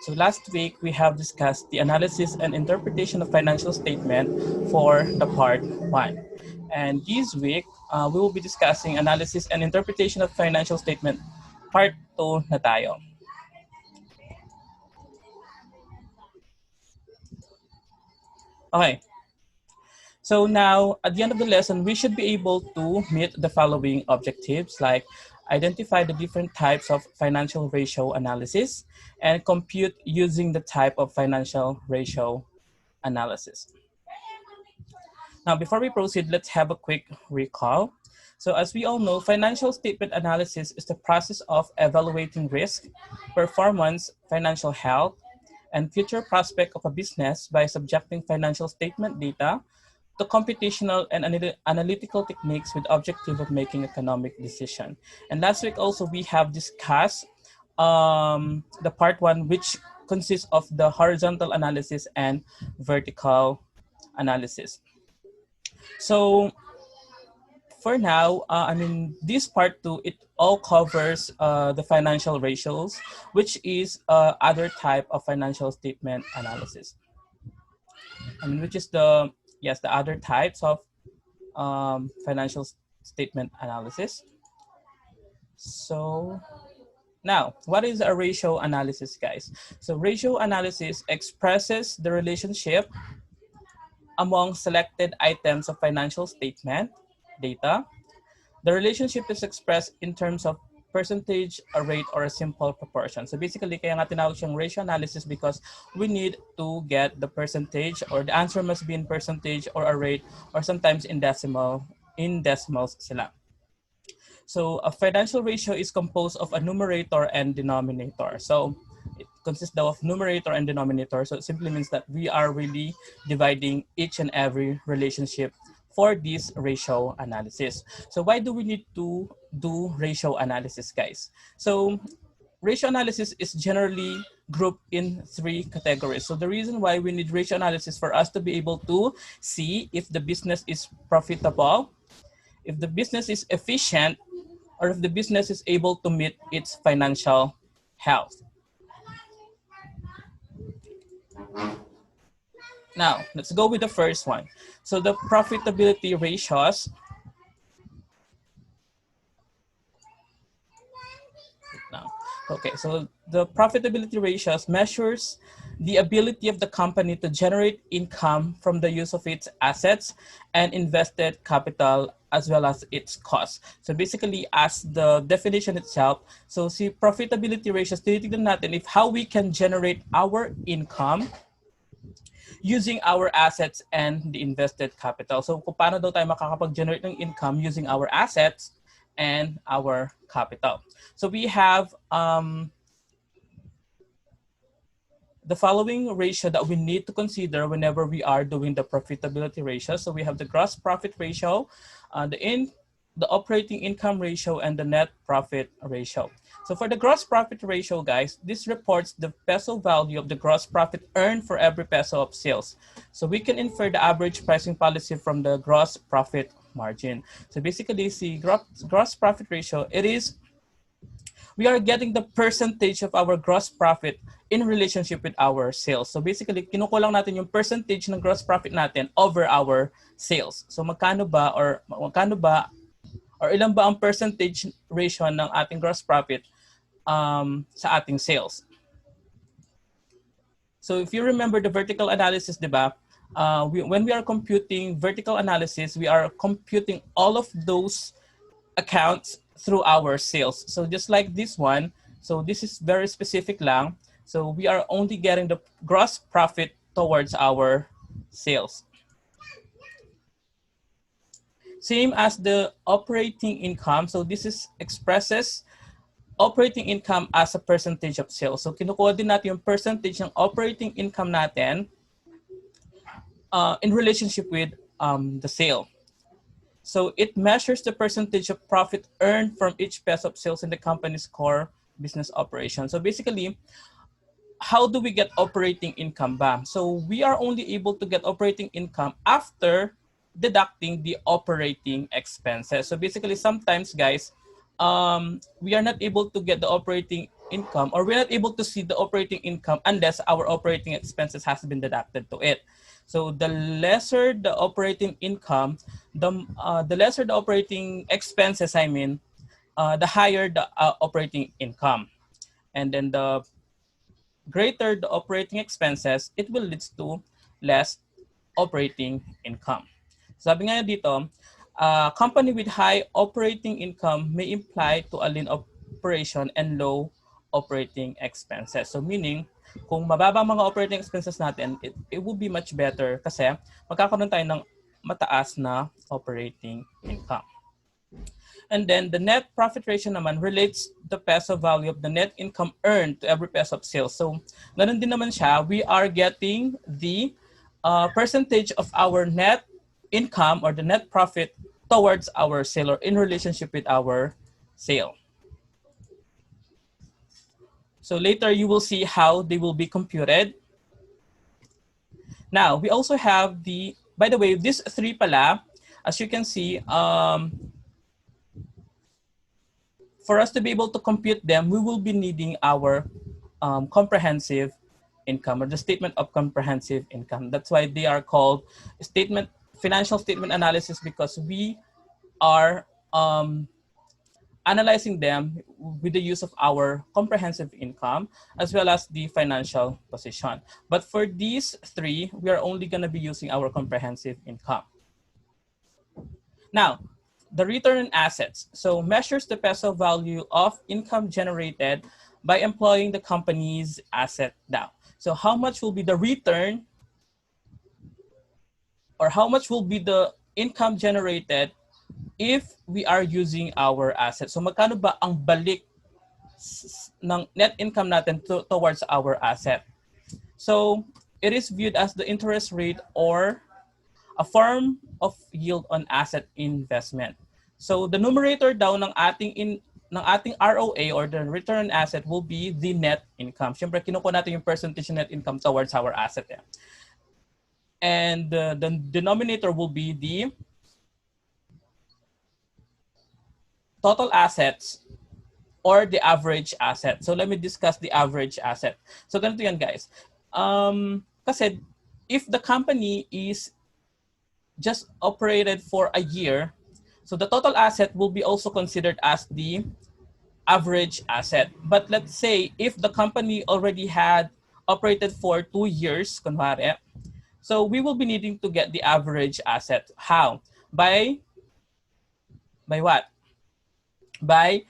So last week, we have discussed the analysis and interpretation of financial statement for the part 1. And this week, we will be discussing analysis and interpretation of financial statement part 2 na tayo. Okay. So now, at the end of the lesson, we should be able to meet the following objectives, like identify the different types of financial ratio analysis and compute using the type of financial ratio analysis. Now, before we proceed, let's have a quick recall. So as we all know, financial statement analysis is the process of evaluating risk, performance, financial health, and future prospect of a business by subjecting financial statement data to computational and analytical techniques with objective of making economic decision. And last week also we have discussed the part 1, which consists of the horizontal analysis and vertical analysis. So for now, this part 2, it all covers the financial ratios, which is other type of financial statement analysis. Which is the other types of financial statement analysis. So now, what is a ratio analysis, guys? So ratio analysis expresses the relationship among selected items of financial statement data. The relationship is expressed in terms of percentage, a rate, or a simple proportion. So basically, kaya nga tinawag siyang ratio analysis because we need to get the percentage, or the answer must be in percentage or a rate, or sometimes in decimals sila. So a financial ratio is composed of a numerator and denominator. So it consists of numerator and denominator. So it simply means that we are really dividing each and every relationship for this ratio analysis. So why do we need to do ratio analysis, guys? So ratio analysis is generally grouped in 3 categories. So the reason why we need ratio analysis for us to be able to see if the business is profitable, if the business is efficient, or if the business is able to meet its financial health. Now, let's go with the first one. So the profitability ratios. Okay, so the profitability ratios measures the ability of the company to generate income from the use of its assets and invested capital as well as its costs. So basically, as the definition itself, so see profitability ratios, tinitignan natin if how we can generate our income using our assets and the invested capital. So kung paano daw tayo makakapag-generate ng income using our assets and our capital. So we have the following ratio that we need to consider whenever we are doing the profitability ratio. So we have the gross profit ratio, the operating income ratio, and the net profit ratio. So for the gross profit ratio, guys, this reports the peso value of the gross profit earned for every peso of sales. So we can infer the average pricing policy from the gross profit margin. So basically, see gross profit ratio, we are getting the percentage of our gross profit in relationship with our sales. So basically, kinukulang natin yung percentage ng gross profit natin over our sales. So magkano ba or ilan ba ang percentage ratio ng ating gross profit sa ating sales? So if you remember the vertical analysis, diba? When we are computing vertical analysis, we are computing all of those accounts through our sales. So just like this one, so this is very specific lang. So we are only getting the gross profit towards our sales. Same as the operating income. So this expresses operating income as a percentage of sales. So kinukuha din natin yung percentage ng operating income natin in relationship with the sale. So it measures the percentage of profit earned from each peso of sales in the company's core business operation. So basically, how do we get operating income ba? So we are only able to get operating income after deducting the operating expenses. So basically, sometimes, guys, we are not able to get the operating income, or we're not able to see the operating income unless our operating expenses has been deducted to it. So the lesser the operating income, the lesser the operating expenses, the higher the operating income. And then the greater the operating expenses, it will lead to less operating income. Sabi nga dito, company with high operating income may imply to a lean operation and low operating expenses. So meaning, kung mababa mga operating expenses natin, it will be much better kasi magkakaroon tayo ng mataas na operating income. And then the net profit ratio naman relates the peso value of the net income earned to every peso of sales. So, ganun din naman siya. We are getting the percentage of our net income or the net profit towards our sale or in relationship with our sale. So later you will see how they will be computed. Now, we also have by the way, these three pala, as you can see, for us to be able to compute them, we will be needing our comprehensive income or the statement of comprehensive income. That's why they are called financial statement analysis, because we are analyzing them with the use of our comprehensive income as well as the financial position. But for these three, we are only going to be using our comprehensive income. Now, the return on assets. So measures the peso value of income generated by employing the company's asset now. So how much will be the return or how much will be the income generated if we are using our assets? So magkano ba ang balik ng net income natin towards our asset? So it is viewed as the interest rate or a form of yield on asset investment. So the numerator daw ng ating ROA or the return on asset will be the net income. Siyempre, kinukuha natin yung percentage net income towards our asset. Eh. And the denominator will be the total assets or the average asset. So let me discuss the average asset. So ganito yan, guys. Kasi if the company is just operated for a year, so the total asset will be also considered as the average asset. But let's say if the company already had operated for 2 years, kunwari, so we will be needing to get the average asset. How? By what? By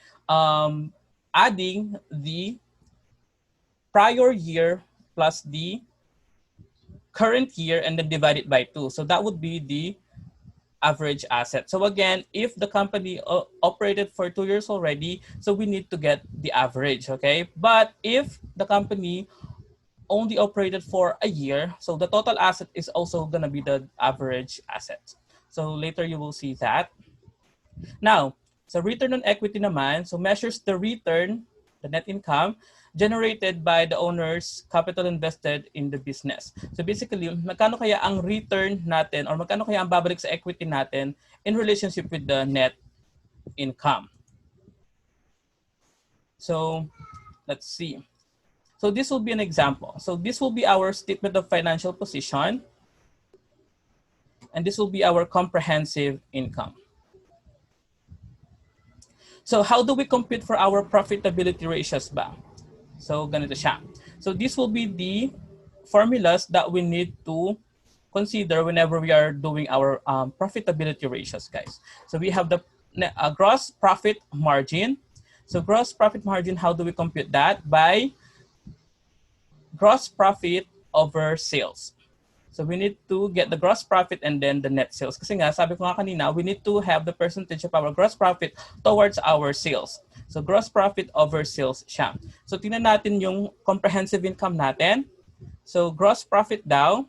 adding the prior year plus the current year and then divide it by 2. So that would be the average asset. So again, if the company operated for 2 years already, so we need to get the average, okay? But if the company only operated for a year, so the total asset is also gonna be the average asset. So later you will see that. Now, so return on equity naman, so measures the return, the net income, generated by the owner's capital invested in the business. So basically, magkano kaya ang return natin or magkano kaya ang babalik sa equity natin in relationship with the net income. So let's see. So this will be an example. So this will be our statement of financial position. And this will be our comprehensive income. So how do we compute for our profitability ratios ba? So ganito siya. So this will be the formulas that we need to consider whenever we are doing our profitability ratios, guys. So we have the gross profit margin. So gross profit margin, how do we compute that? By gross profit over sales. So we need to get the gross profit and then the net sales. Kasi nga, sabi ko nga kanina, we need to have the percentage of our gross profit towards our sales. So gross profit over sales siya. So tingnan natin yung comprehensive income natin. So gross profit daw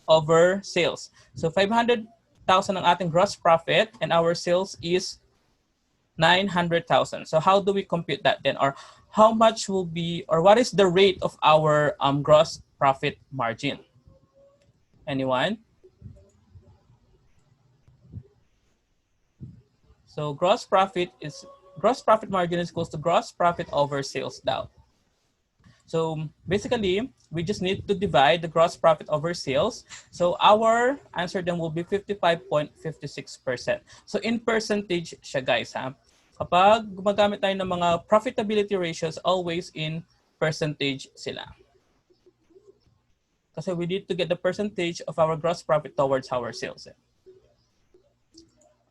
over sales. So 500,000 ang ating gross profit and our sales is 900,000. So how do we compute that then? Or how much will be, or what is the rate of our gross profit margin? Anyone? So gross profit margin is equals to gross profit over sales daw. So basically, we just need to divide the gross profit over sales. So our answer then will be 55.56%. So in percentage siya guys ha. Kapag gumagamit tayo ng mga profitability ratios, always in percentage sila. Kasi we need to get the percentage of our gross profit towards our sales.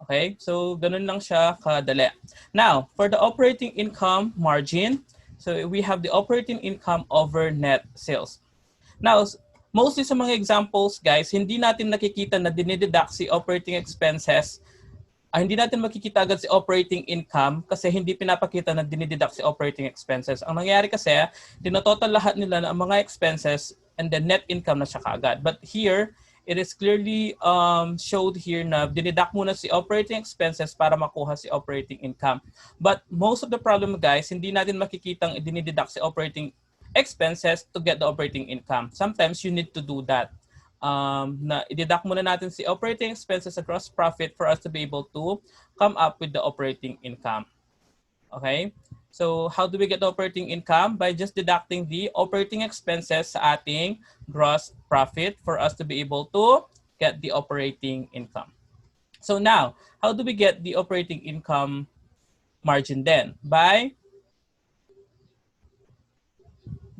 Okay, so ganun lang siya kadali. Now, for the operating income margin, so we have the operating income over net sales. Now, mostly sa mga examples, guys, hindi natin nakikita na dinideduct si operating expenses. Hindi natin makikita agad si operating income kasi hindi pinapakita na dinideduct si operating expenses. Ang nangyayari kasi, tinototal lahat nila na ang mga expenses and then net income na siya kaagad. But here, it is clearly showed here na dinideduct muna si operating expenses para makuha si operating income. But most of the problem, guys, hindi natin makikitang dinideduct si operating expenses to get the operating income. Sometimes you need to do that. Na i-deduct muna natin si operating expenses sa gross profit for us to be able to come up with the operating income. Okay? So, how do we get the operating income? By just deducting the operating expenses sa ating gross profit for us to be able to get the operating income. So now, how do we get the operating income margin then? By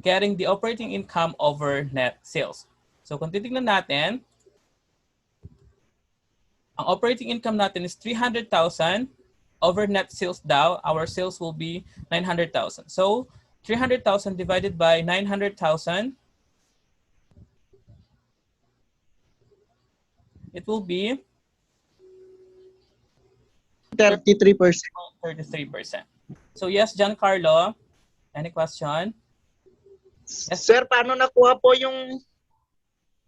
getting the operating income over net sales. So kung titignan natin, ang operating income natin is 300,000 over net sales daw. Our sales will be 900,000. So 300,000 divided by 900,000, it will be 33%. 33%. So yes, Giancarlo, any question? Yes. Sir, paano nakuha po yung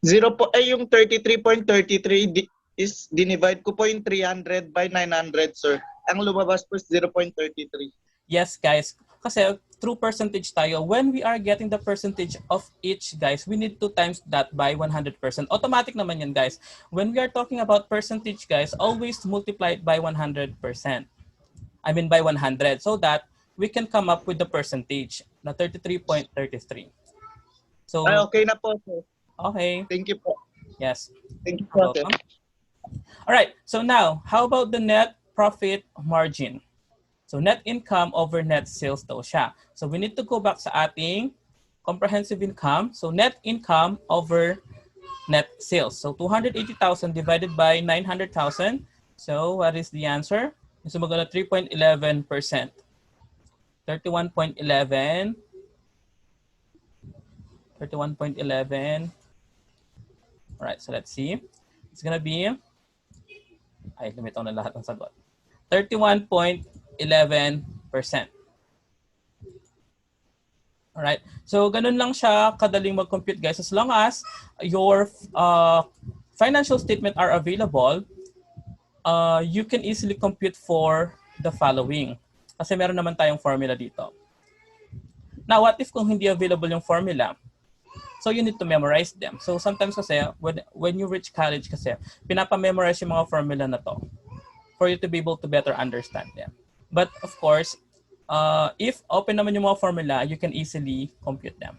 0 po yung 33.33 is dinivide ko po yung 300 by 900, sir. Ang lumabas po is 0.33. Yes, guys. Kasi through percentage tayo, when we are getting the percentage of each, guys, we need to times that by 100%. Automatic naman yan, guys. When we are talking about percentage, guys, always multiply it by 100%. I mean by 100 so that we can come up with the percentage na 33.33. So, okay na po, sir. Okay. Thank you po. Yes. Thank you po, sir. All right. So now, how about the net profit margin? So net income over net sales daw siya. So we need to go back sa ating comprehensive income. So net income over net sales. So 280,000 divided by 900,000. So what is the answer? So we're gonna 3.11%. 31.11. 31.11. All right, so let's see. It's gonna be, ay, lumitaw na lahat ng sagot. 31.11%. All right, so ganun lang siya kadaling mag-compute, guys. As long as your financial statement are available, you can easily compute for the following. Kasi meron naman tayong formula dito. Now, what if kung hindi available yung formula? So you need to memorize them. So sometimes kasi, when you reach college kasi, pinapamemorize yung mga formula na to for you to be able to better understand them. But of course, if open naman yung mga formula, you can easily compute them.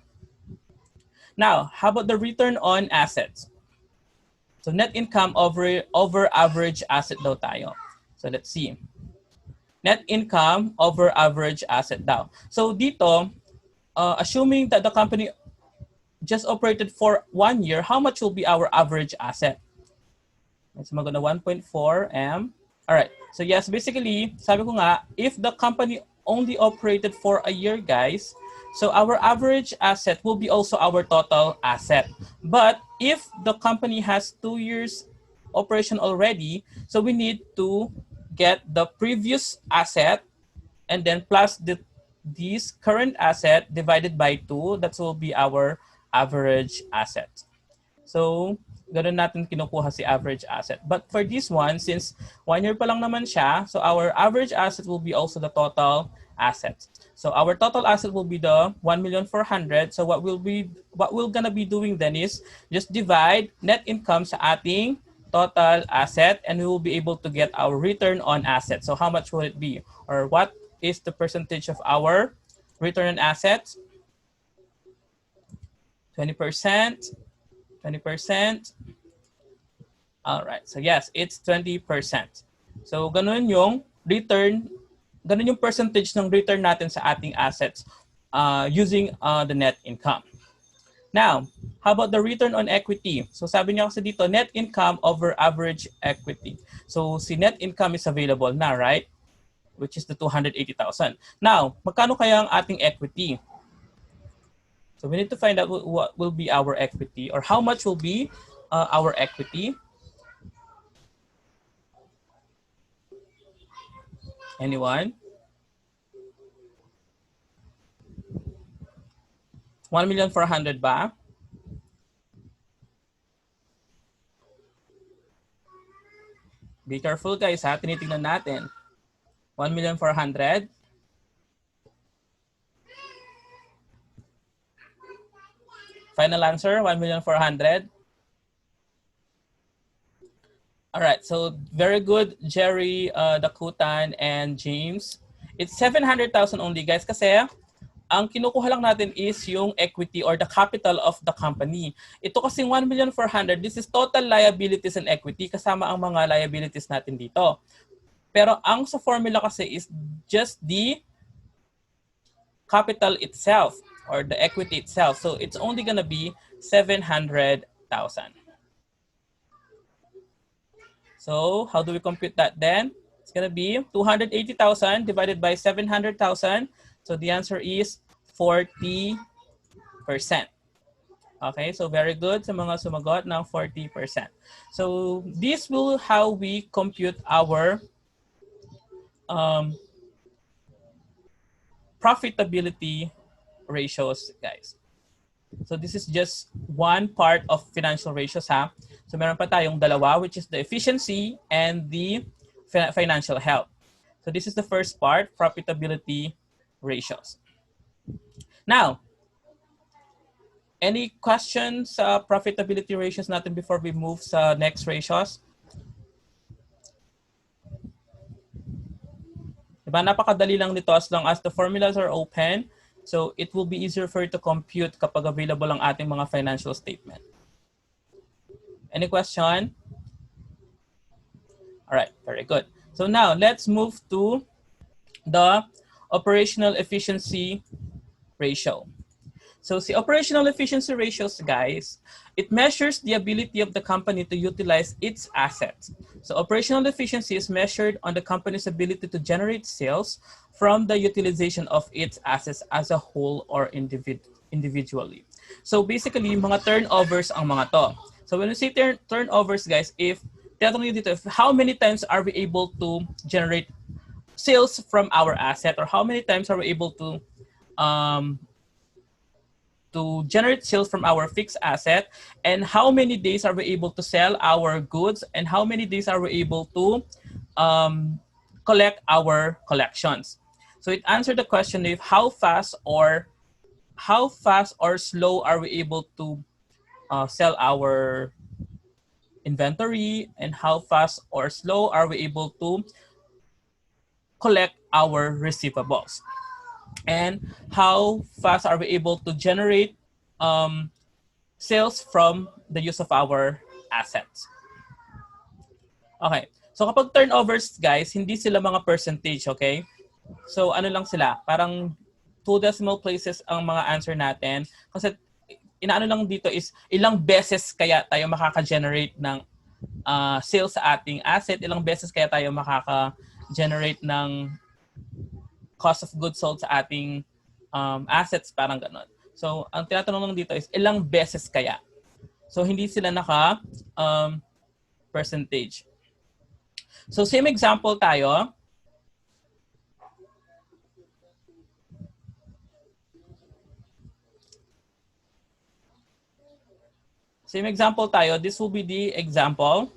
Now, how about the return on assets? So net income over average asset daw tayo. So let's see. Net income over average asset daw. So dito, assuming that the company just operated for 1 year, how much will be our average asset? Let's mag na 1.4 M. All right. So yes, basically, sabi ko nga, if the company only operated for a year, guys, so our average asset will be also our total asset. But if the company has 2 years operation already, so we need to get the previous asset and then plus this current asset divided by 2. That will be our average asset. So, ganun natin kinukuha si average asset. But for this one, since 1 year pa lang naman siya, so our average asset will be also the total assets. So our total asset will be the 1,400,000. So what we're gonna be doing then is just divide net income sa ating total asset and we will be able to get our return on asset. So how much will it be? Or what is the percentage of our return on assets? 20%, 20%. All right. So yes, it's 20%. So ganun yung return, ganun yung percentage ng return natin sa ating assets using the net income. Now, how about the return on equity? So sabi niya kasi dito, net income over average equity. So si net income is available na, right? Which is the 280,000. Now, magkano kaya ang ating equity? So we need to find out what will be our equity or how much will be our equity. Anyone? 1,400,000 ba? Be careful guys ha, tinitingnan natin. 1,400,000. Final answer, 1,400,000. All right, so very good, Jerry, Dakutan, and James. It's 700,000 only, guys, kasi ang kinukuha lang natin is yung equity or the capital of the company. Ito kasing 1,400,000, this is total liabilities and equity kasama ang mga liabilities natin dito. Pero ang sa formula kasi is just the capital itself or the equity itself. So it's only gonna be 700,000. So how do we compute that then? It's gonna be 280,000 divided by 700,000. So the answer is 40%. Okay, so very good sa mga sumagot ng 40%. So this will how we compute our profitability ratios, guys. So this is just one part of financial ratios, ha? So meron pa tayong dalawa, which is the efficiency and the financial health. So this is the first part, profitability ratios. Now, any questions sa profitability ratios natin before we move sa next ratios? Diba, napakadali lang nito as long as the formulas are open. So it will be easier for you to compute kapag available ang ating mga financial statement. Any question? All right, very good. So now let's move to the operational efficiency ratio. So the operational efficiency ratios, guys, it measures the ability of the company to utilize its assets. So operational efficiency is measured on the company's ability to generate sales from the utilization of its assets as a whole or individually. So basically, mga turnovers ang mga to. So when we say turnovers, guys, if tinatanong dito, how many times are we able to generate sales from our asset, or how many times are we able to generate sales from our fixed asset, and how many days are we able to sell our goods, and how many days are we able to collect our collections. So it answered the question of how fast or slow are we able to sell our inventory, and how fast or slow are we able to collect our receivables, and how fast are we able to generate sales from the use of our assets. Okay, so kapag turnovers, guys, hindi sila mga percentage, okay? So ano lang sila, parang 2 decimal places ang mga answer natin, kasi inaano lang dito is ilang beses kaya tayo makaka-generate ng sales sa ating asset, ilang beses kaya tayo makaka-generate ng cost of goods sold sa ating assets, parang ganon. So ang tinatanong lang dito is ilang beses kaya. So hindi sila naka percentage. So same example tayo. Same example tayo. This will be the example.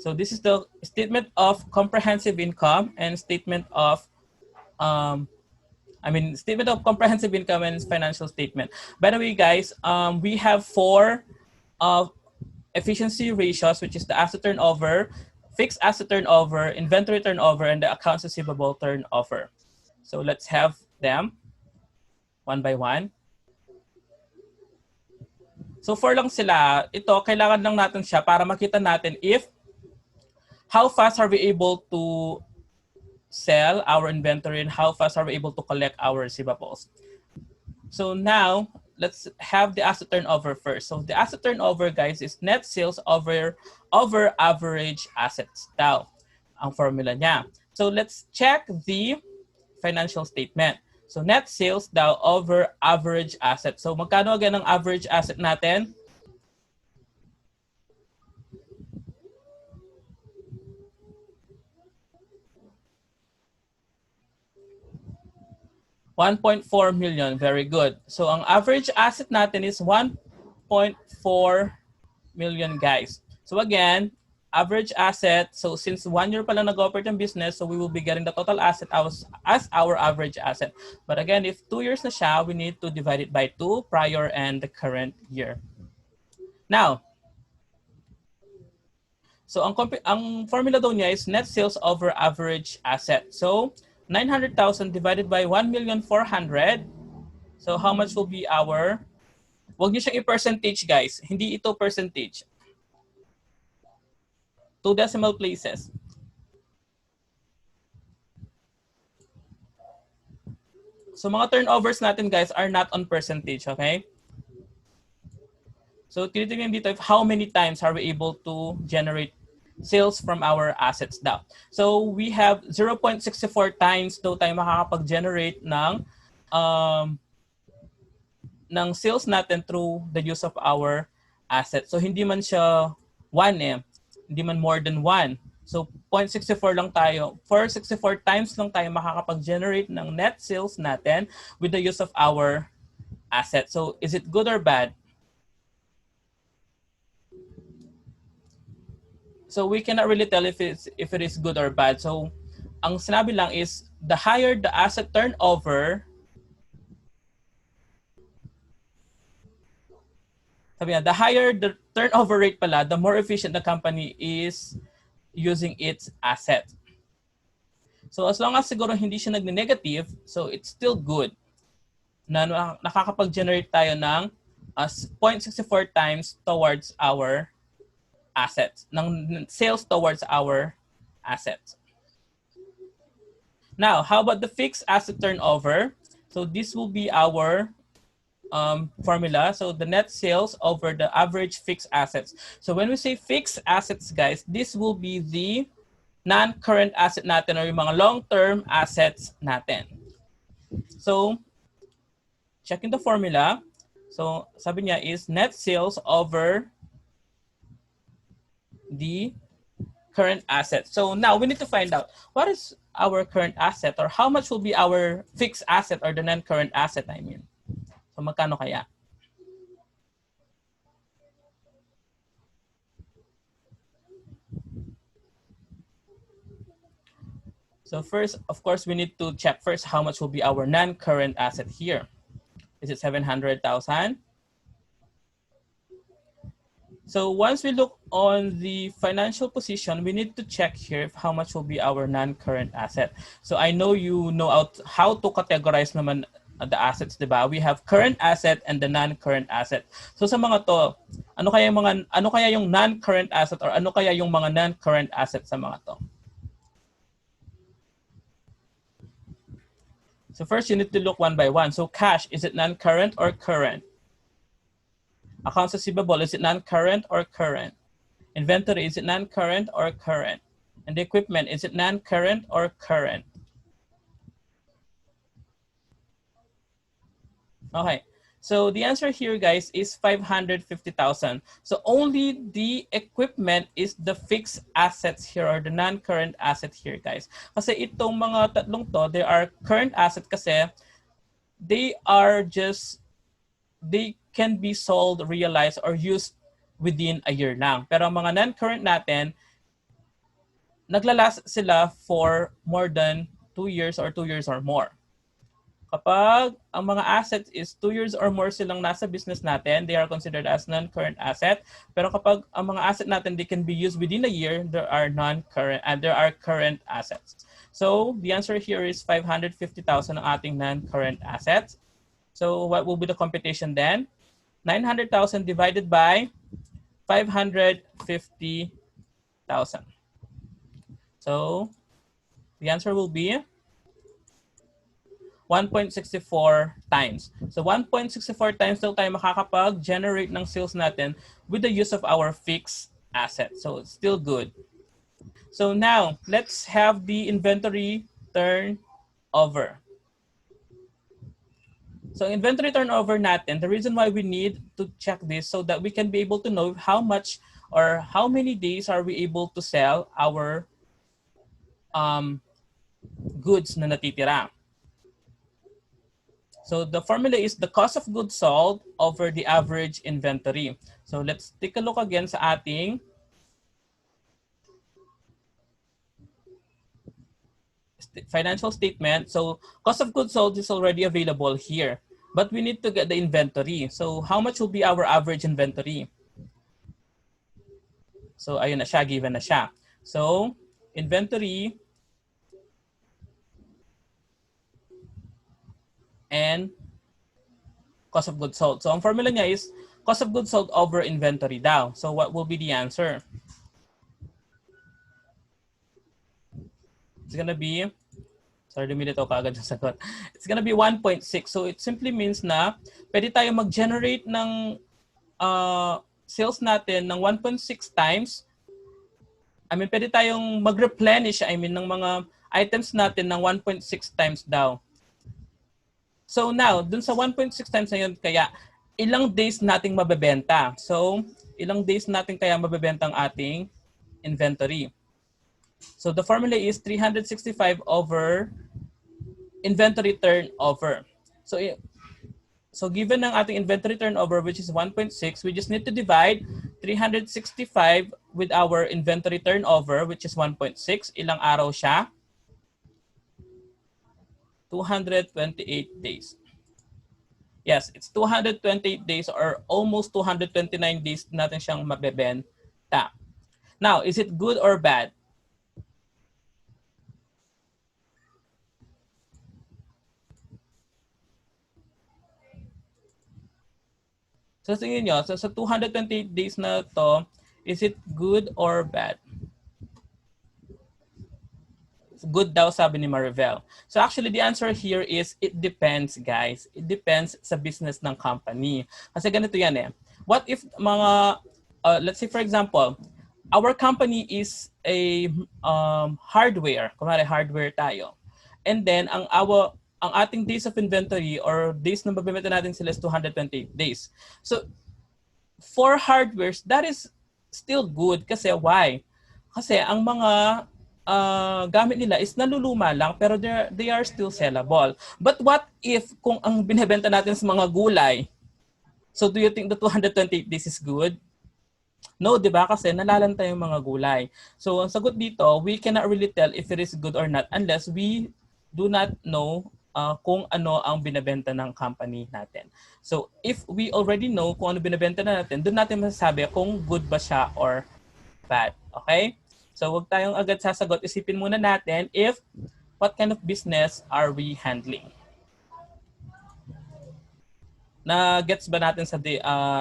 So this is the statement of comprehensive income and statement of statement of comprehensive income and financial statement. By the way, guys, we have 4 efficiency ratios, which is the asset turnover, fixed asset turnover, inventory turnover, and the accounts receivable turnover. So let's have them. One by one. So 4 lang sila. Ito, kailangan lang natin siya para makita natin if how fast are we able to sell our inventory and how fast are we able to collect our receivables. So now, let's have the asset turnover first. So the asset turnover, guys, is net sales over average assets daw ang formula niya. So let's check the financial statement. So net sales daw over average asset. So magkano again ang average asset natin? 1.4 million. Very good. So ang average asset natin is 1.4 million, guys. So again, average asset. So since 1 year pa lang nag-operate ng business, so we will be getting the total asset as our average asset. But again, if 2 years na siya, we need to divide it by 2, prior and the current year. Now, so ang formula daw niya is net sales over average asset. So 900,000 divided by 1,400,000. So how much will be our, wag niyo siyang i-percentage, guys. Hindi ito percentage. 2 decimal places. So mga turnovers natin, guys, are not on percentage, okay? So tinitingnan dito if how many times are we able to generate sales from our assets daw. So we have 0.64 times daw tayo makakapag-generate ng sales natin through the use of our assets. So hindi man siya 1 hindi man more than 1. So 0.64 lang tayo. 464 times lang tayo makakapag-generate ng net sales natin with the use of our assets. So is it good or bad? So we cannot really tell if it is good or bad. So ang sinabi lang is the higher the asset turnover, sabi niya, the higher the turnover rate pala, the more efficient the company is using its asset. So as long as siguro hindi siya nagne-negative, so it's still good na nakakapag-generate tayo ng 0.64 times towards our assets, ng sales towards our assets. Now, how about the fixed asset turnover? So this will be our formula. So the net sales over the average fixed assets. So when we say fixed assets, guys, this will be the non-current asset natin or yung mga long-term assets natin. So checking the formula. So sabi niya is net sales over the current asset. So now we need to find out what is our current asset or how much will be our fixed asset or the non-current asset, I mean. So magkano kaya? So first, of course, we need to check first how much will be our non-current asset here. Is it 700,000? So once we look on the financial position, we need to check here how much will be our non-current asset. So I know you know how to categorize naman the assets, diba? We have current asset and the non-current asset. So sa mga to, ano kaya yung non-current asset or ano kaya yung mga non-current asset sa mga to? So first, you need to look one by one. So cash, is it non-current or current? Accounts receivable, is it non-current or current? Inventory, is it non-current or current? And the equipment, is it non-current or current? Okay, so the answer here, guys, is 550,000. So only the equipment is the fixed assets here or the non-current asset here, guys. Kasi itong mga tatlong to, they are current asset kasi they can be sold, realized, or used within a year lang. Pero ang mga non-current natin, naglalast sila for more than 2 years or 2 years or more. Kapag ang mga assets is 2 years or more silang nasa business natin, they are considered as non-current asset. Pero kapag ang mga asset natin, they can be used within a year, there are non-current and there are current assets. So the answer here is 550,000 ang ating non-current assets. So what will be the computation then? 900,000 divided by 550,000. So the answer will be 1.64 times. So 1.64 times daw tayo makakapag-generate ng sales natin with the use of our fixed asset. So it's still good. So now, let's have the inventory turnover. So inventory turnover natin, the reason why we need to check this so that we can be able to know how much or how many days are we able to sell our goods na natitira. So the formula is the cost of goods sold over the average inventory. So let's take a look again sa ating financial statement. So cost of goods sold is already available here, but we need to get the inventory. So how much will be our average inventory? So ayun na siya, given na siya. So inventory and cost of goods sold. So ang formula niya is cost of goods sold over inventory daw. So what will be the answer? It's gonna be, sorry, lumilito ka agad yung sagot. It's gonna be 1.6. So it simply means na pwede tayo mag-generate ng sales natin ng 1.6 times. Pwede tayong mag-replenish, ng mga items natin ng 1.6 times daw. So now, dun sa 1.6 times na yun, kaya ilang days nating mabebenta? So, ilang days natin kaya mabebenta ang ating inventory? So the formula is 365 over inventory turnover. So given ng ating inventory turnover, which is 1.6, we just need to divide 365 with our inventory turnover, which is 1.6. Ilang araw siya? 228 days. Yes, it's 228 days or almost 229 days natin siyang mabebenta. Now, is it good or bad? So sa tingin nyo, sa 228 days na to, is it good or bad? Good daw, sabi ni Marivel. So actually, the answer here is it depends, guys. It depends sa business ng company. Kasi ganito yan eh. What if mga, let's say for example, our company is a hardware. Kumari, hardware tayo. And then, ang ating days of inventory or days na mabibenta natin sila is 228 days. So, for hardwares, that is still good. Kasi why? Kasi ang mga gamit nila is naluluma lang pero they are still sellable. But what if kung ang binebenta natin sa mga gulay, so do you think the 228 days is good? No, di ba? Kasi nalalanta yung mga gulay. So ang sagot dito, we cannot really tell if it is good or not unless we do not know kung ano ang binebenta ng company natin. So if we already know kung ano binebenta na natin, doon natin masasabi kung good ba siya or bad. Okay? So huwag tayong agad sasagot. Isipin muna natin if what kind of business are we handling. Na-gets ba natin sa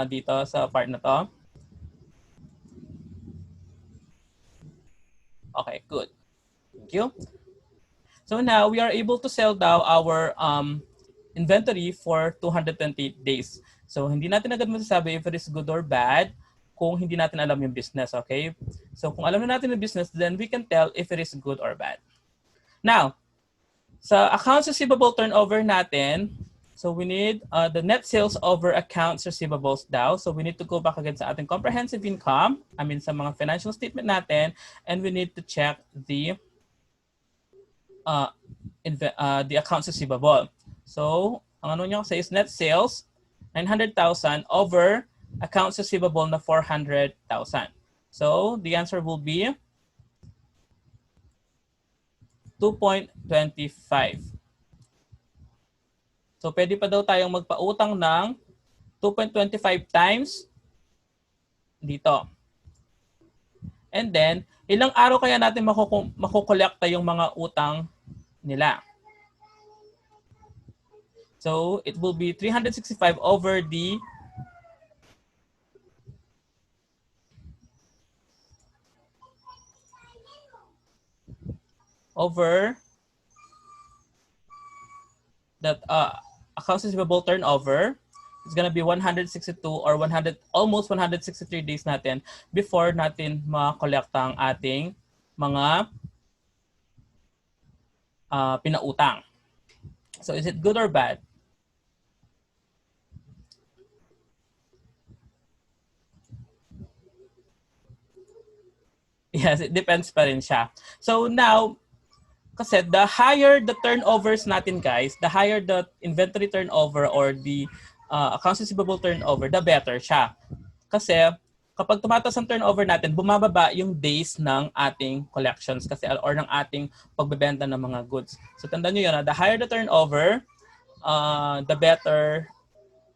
dito sa part na to? Okay, good. Thank you. So now we are able to sell daw our inventory for 228 days. So hindi natin agad masasabi if it is good or bad kung hindi natin alam yung business, okay? So kung alam na natin yung business, then we can tell if it is good or bad. Now, sa accounts receivable turnover natin, so we need the net sales over accounts receivables daw. So we need to go back again sa ating comprehensive income, sa mga financial statement natin, and we need to check the accounts receivable. So, ang ano nyo kasi is net sales, 900,000 over accounts receivable na 400,000. So, the answer will be 2.25. So, pwede pa daw tayong magpautang ng 2.25 times dito. And then, ilang araw kaya natin makukolekta yung mga utang nila? So it will be 365 over the over that accounts receivable turnover. It's gonna be 162 or 100, almost 163 days natin before natin ma-collect ang ating mga pinautang. So is it good or bad? Yes, it depends pa rin siya. So now, kasi the higher the turnovers natin guys, the higher the inventory turnover or the accounts receivable turnover, the better siya. Kasi kapag tumataas ang turnover natin, bumababa yung days ng ating collections kasi or ng ating pagbebenta ng mga goods. So tandaan nyo yun, the higher the turnover, the better,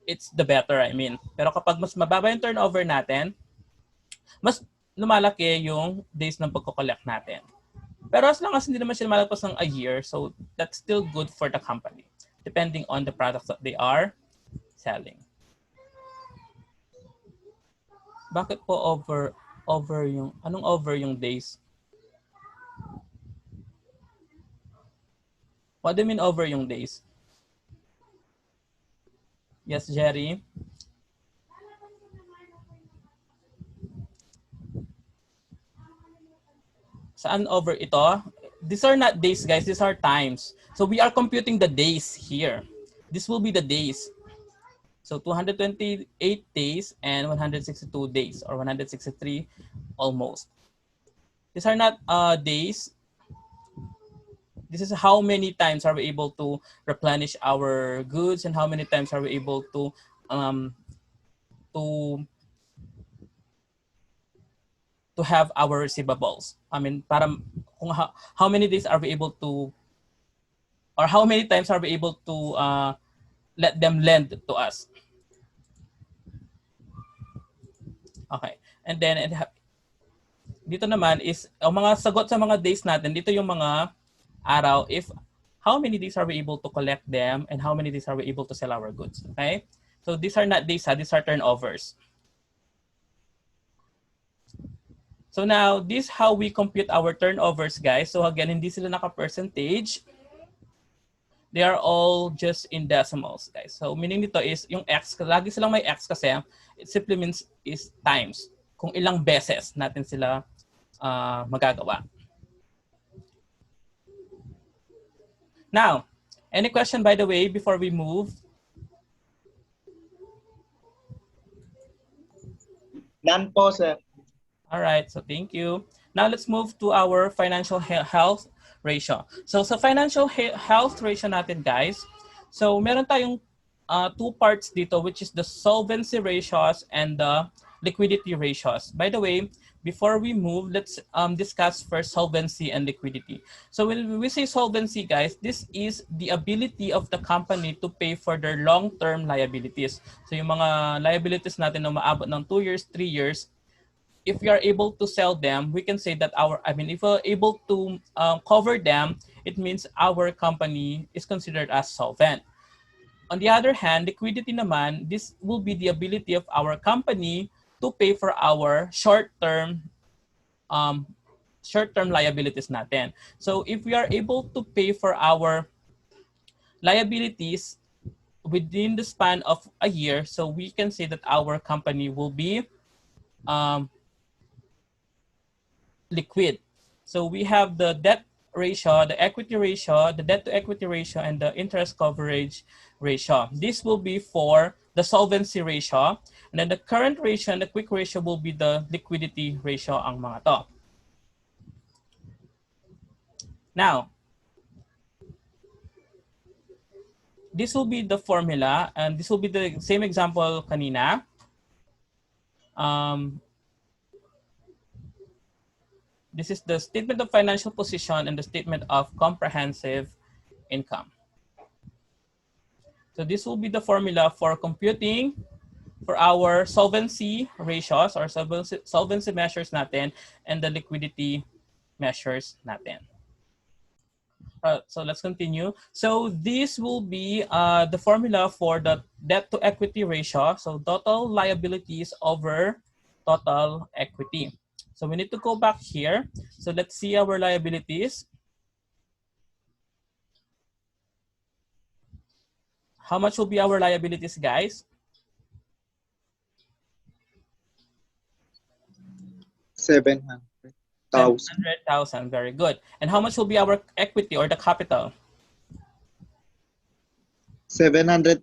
it's the better I mean. Pero kapag mas mababa yung turnover natin, mas lumalaki yung days ng pagko-collect natin. Pero as long as hindi naman siya malagpas ng a year, so that's still good for the company, depending on the products that they are selling. Bakit po over yung, anong over yung days? What do you mean over yung days? Yes, Jerry? Saan over ito? These are not days, guys. These are times. So we are computing the days here. This will be the days. So 228 days and 162 days or 163 almost. These are not days. This is how many times are we able to replenish our goods and how many times are we able to to to have our receivables. I mean, para kung how many days are we able to or how many times are we able to let them lend to us. Okay. And then dito naman is ang mga sagot sa mga days natin. Dito yung mga araw if how many days are we able to collect them and how many days are we able to sell our goods. Okay? So these are not days, these are turnovers. So now, this how we compute our turnovers, guys. So again, hindi sila naka-percentage. They are all just in decimals, guys. So meaning nito is yung X, lagi silang may X kasi it simply means is times. Kung ilang beses natin sila magagawa. Now, any question by the way before we move? None po, sir. All right, so thank you. Now let's move to our financial health ratio. So sa financial health ratio natin, guys, so meron tayong two parts dito, which is the solvency ratios and the liquidity ratios. By the way, before we move, let's discuss first solvency and liquidity. So when we say solvency, guys, this is the ability of the company to pay for their long-term liabilities. So yung mga liabilities natin na maabot ng 2 years, 3 years, if we are able to sell them, we can say that if we're able to cover them, it means our company is considered as solvent. On the other hand, liquidity naman, this will be the ability of our company to pay for our short-term liabilities natin. So if we are able to pay for our liabilities within the span of a year, so we can say that our company will be liquid. So we have the debt ratio, the equity ratio, the debt to equity ratio, and the interest coverage ratio. This will be for the solvency ratio. And then the current ratio and the quick ratio will be the liquidity ratio ang mga to. Now, this will be the formula and this will be the same example kanina. This is the statement of financial position and the statement of comprehensive income. So this will be the formula for computing for our solvency ratios or solvency measures natin and the liquidity measures natin. So let's continue. So this will be the formula for the debt to equity ratio. So total liabilities over total equity. So we need to go back here. So let's see our liabilities. How much will be our liabilities, guys? 700,000. 700,000. Very good. And how much will be our equity or the capital? 700,000.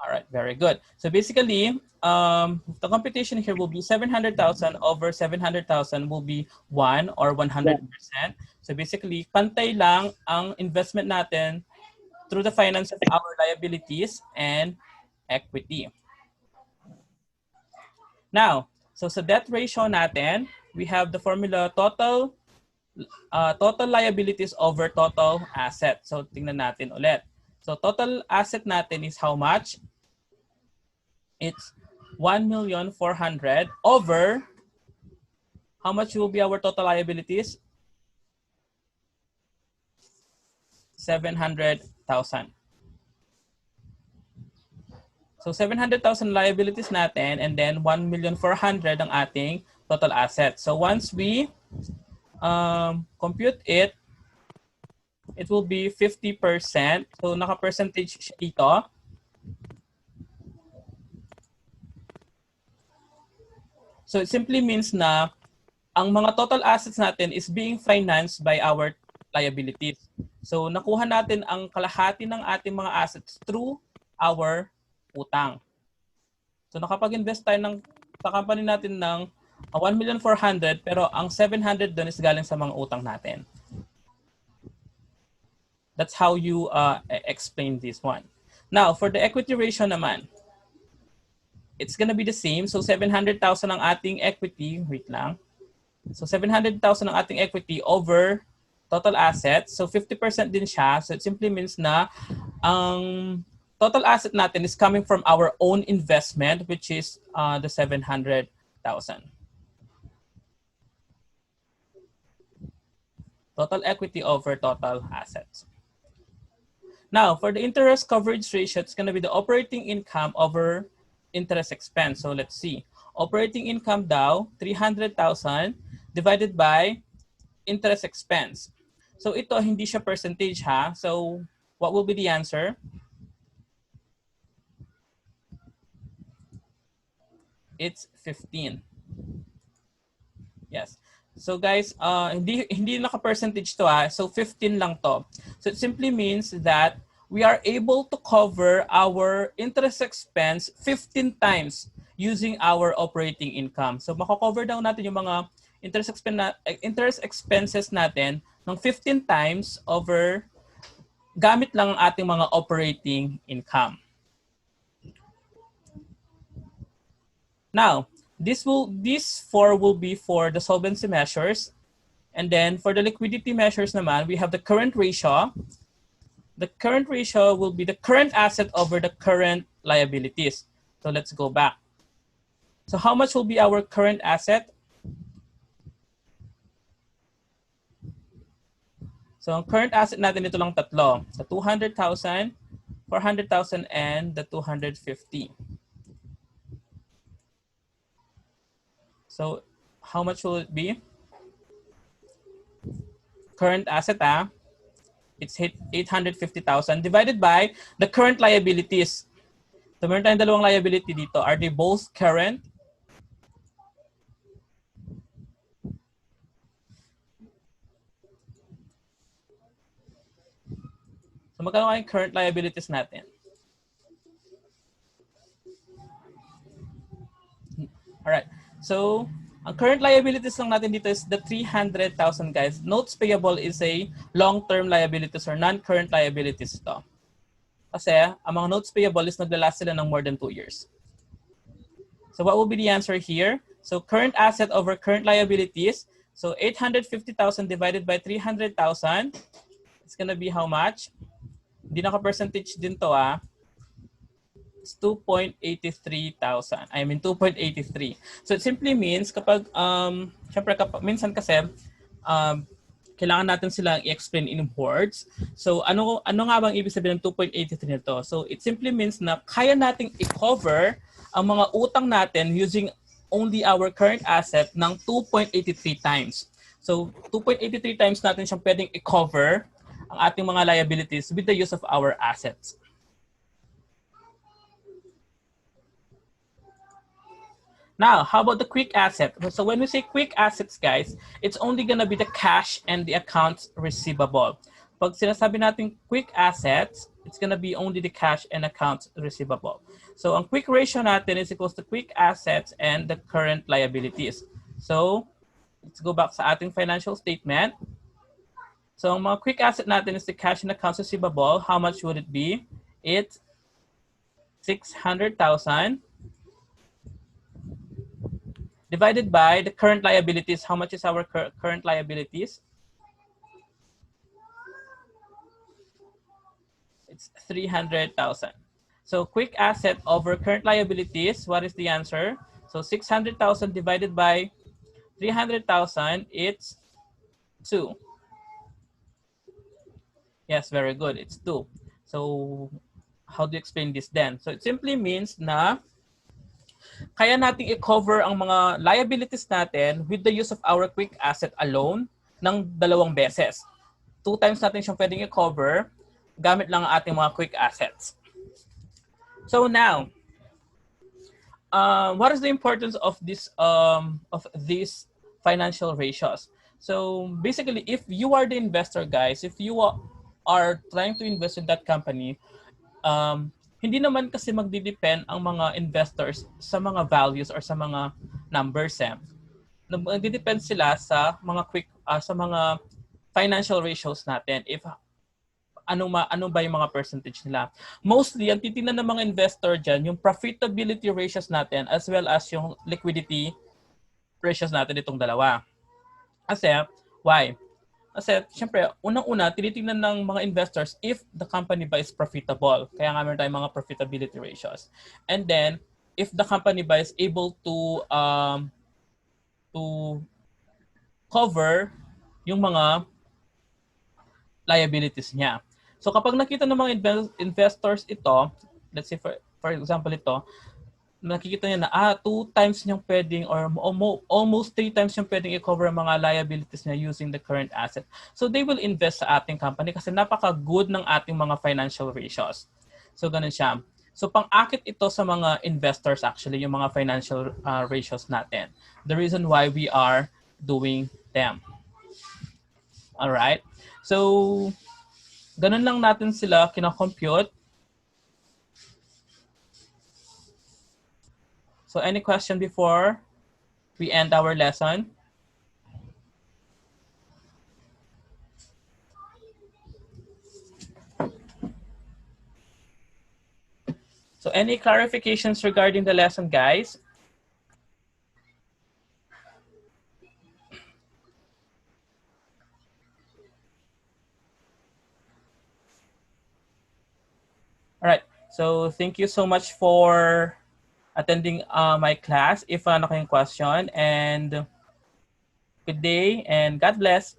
All right, very good. So basically, the computation here will be 700,000 over 700,000 will be 1 or 100%. So basically, pantay lang ang investment natin through the finance of our liabilities and equity. Now, so sa debt ratio natin, we have the formula total liabilities over total asset. So tingnan natin ulit. So total asset natin is how much? It's 1,400,000 over how much will be our total liabilities? 700,000. So 700,000 liabilities natin and then 1,400,000 ang ating total assets. So once we compute it, it will be 50%. So naka-percentage siya dito. So it simply means na ang mga total assets natin is being financed by our liabilities. So nakuha natin ang kalahati ng ating mga assets through our utang. So nakapag-invest tayo sa company natin ng 1,400,000 pero ang 700 doon is galing sa mga utang natin. That's how you explain this one. Now, for the equity ratio naman, it's gonna be the same. So 700,000 ang ating equity. Wait lang. So 700,000 ang ating equity over total assets. So 50% din siya. So it simply means na ang total asset natin is coming from our own investment, which is the 700,000. Total equity over total assets. Now, for the interest coverage ratio, it's going to be the operating income over interest expense. So let's see. Operating income daw, 300,000 divided by interest expense. So ito, hindi siya percentage ha. So what will be the answer? It's 15. Yes. So guys, hindi naka-percentage to ha. So 15 lang to. So it simply means that we are able to cover our interest expense 15 times using our operating income. So mako-cover daw natin yung mga interest expenses natin ng 15 times over gamit lang ang ating mga operating income. Now, these four will be for the solvency measures. And then for the liquidity measures naman, we have the current ratio. The current ratio will be the current asset over the current liabilities. So let's go back. So how much will be our current asset? So ang current asset natin ito lang tatlo. The 200,000, 400,000, and the 250. So how much will it be? Current asset, it's 850,000 divided by the current liabilities. So meron tayong dalawang liability dito. Are they both current? So magkano yung current liabilities natin? Alright. So, ang current liabilities lang natin dito is the 300,000 guys. Notes payable is a long-term liabilities or non-current liabilities ito. Kasi ang mga notes payable is naglalast sila ng more than 2 years. So what will be the answer here? So current asset over current liabilities. So 850,000 divided by 300,000. It's gonna be how much? Hindi naka-percentage din to It's 2.83,000. I mean 2.83. So it simply means kapag syempre kapag minsan kasi kailangan natin silang i-explain in words. So, ano nga bang ibig sabihin ng 2.83 nito? So, it simply means na kaya nating i-cover ang mga utang natin using only our current asset ng 2.83 times. So, 2.83 times natin siyang pwedeng i-cover ang ating mga liabilities with the use of our assets. Now, how about the quick asset? So when we say quick assets, guys, it's only gonna be the cash and the accounts receivable. Pag sinasabi natin quick assets, it's gonna be only the cash and accounts receivable. So ang quick ratio natin is equals to quick assets and the current liabilities. So let's go back sa ating financial statement. So ang mga quick asset natin is the cash and accounts receivable. How much would it be? It's 600,000 divided by the current liabilities. How much is our current liabilities? It's 300,000. So quick asset over current liabilities, what is the answer? So 600,000 divided by 300,000, it's 2. Yes, very good. It's 2. So how do you explain this then? So it simply means na kaya nating i-cover ang mga liabilities natin with the use of our quick asset alone ng 2 beses. 2 times natin siyang pwedeng i-cover gamit lang ang ating mga quick assets. So now, what is the importance of these financial ratios? So basically, if you are the investor, guys, if you are trying to invest in that company, hindi naman kasi magdidepend ang mga investors sa mga values or sa mga numbers. Magdidepend sila sa mga sa mga financial ratios natin. If ano ba yung mga percentage nila. Mostly, ang titingnan ng mga investor dyan, yung profitability ratios natin as well as yung liquidity ratios natin itong dalawa. Kasi, why? Kasi, syempre, unang-una, tinitingnan ng mga investors if the company ba is profitable. Kaya nga meron tayong mga profitability ratios. And then, if the company ba is able to cover yung mga liabilities niya. So kapag nakita ng mga investors ito, let's say for example ito, nakikita niya na 2 times niyang pwedeng or almost 3 times niyang pwedeng i-cover ang mga liabilities niya using the current asset. So they will invest sa ating company kasi napaka-good ng ating mga financial ratios. So ganun siya. So pang-akit ito sa mga investors actually, yung mga financial ratios natin. The reason why we are doing them. Alright? So ganun lang natin sila kina-compute. So any question before we end our lesson? So any clarifications regarding the lesson, guys? All right. So thank you so much for attending my class. If ano kayong question, and good day and God bless.